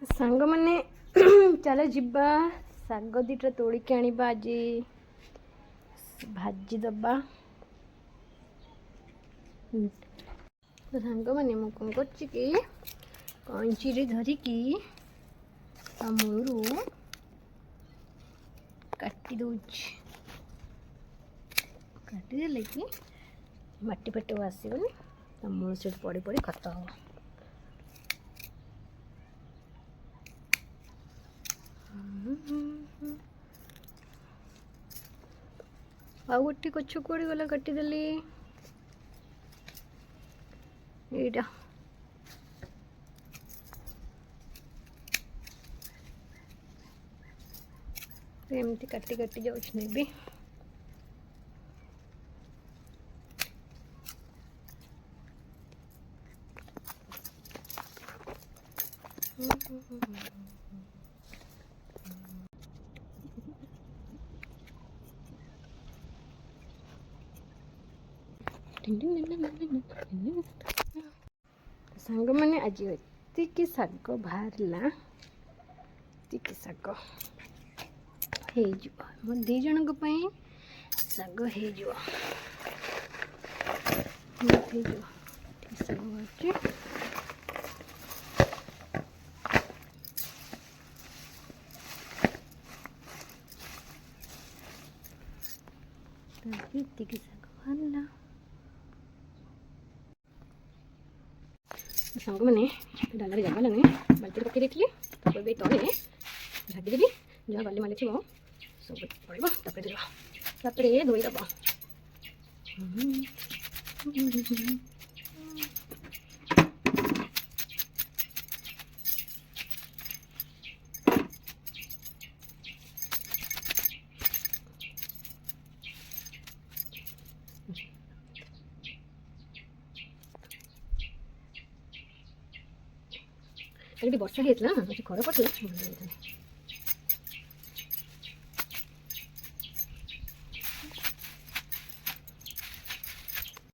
ସାଙ୍ଗମାନେ ଚାଲ ଯିବା ଶାଗ ଦୁଇଟା ତୋଳିକି ଆଣିବା ଆଜି ଭାଜି ଦେବା। ସାଙ୍ଗମାନେ ମୁଁ କ'ଣ କରୁଛି କି କଇଁଚିରେ ଧରିକି ତା ମୂଳରୁ କାଟି ଦେଉଛି। କାଟିଦେଲେ କି ମାଟି ଫାଟି ଆସିବନି, ତା ମୂଳ ସେଠି ପଡ଼ି ପଡ଼ି ଖତ ହେବ। ଆଉ ଗୋଟେ ଗଛ କୁଆଡ଼େ ଗଲା କାଟିଦେଲି। ଏଇଟା ଏମିତି କାଟି କାଟି ଯାଉଛି ନେବି। ସାଙ୍ଗମାନେ ଆଜି ଏତିକି ଶାଗ ବାହାରିଲା, ଏତିକି ଶାଗ ହେଇଯିବ ଆମ 2 ଜଣଙ୍କ ପାଇଁ। ଶାଗ ହେଇଯିବ ହେଇଯିବ ଶାଗ ବାହାରୁଛି। ଏତିକି ଶାଗ ବାହାରିଲା। ସାଙ୍ଗମାନେ ଡାଲାରେ ଜାଗା ହେଲାନି, ବାଲ୍ଟିରେ ପକାଇ ଦେଇଥିଲି। ତାକୁ ଏବେ ତଳେ ଝାଡ଼ିଦେବି, ଯାହା ବାଲି ମାଲି ଥିବ ସବୁ ପଡ଼ିବ। ତାପରେ ଧୋଇଦେବ। ଏଠି ବର୍ଷା ହେଇଥିଲା, ଖରା ପଡ଼ିଥିଲା।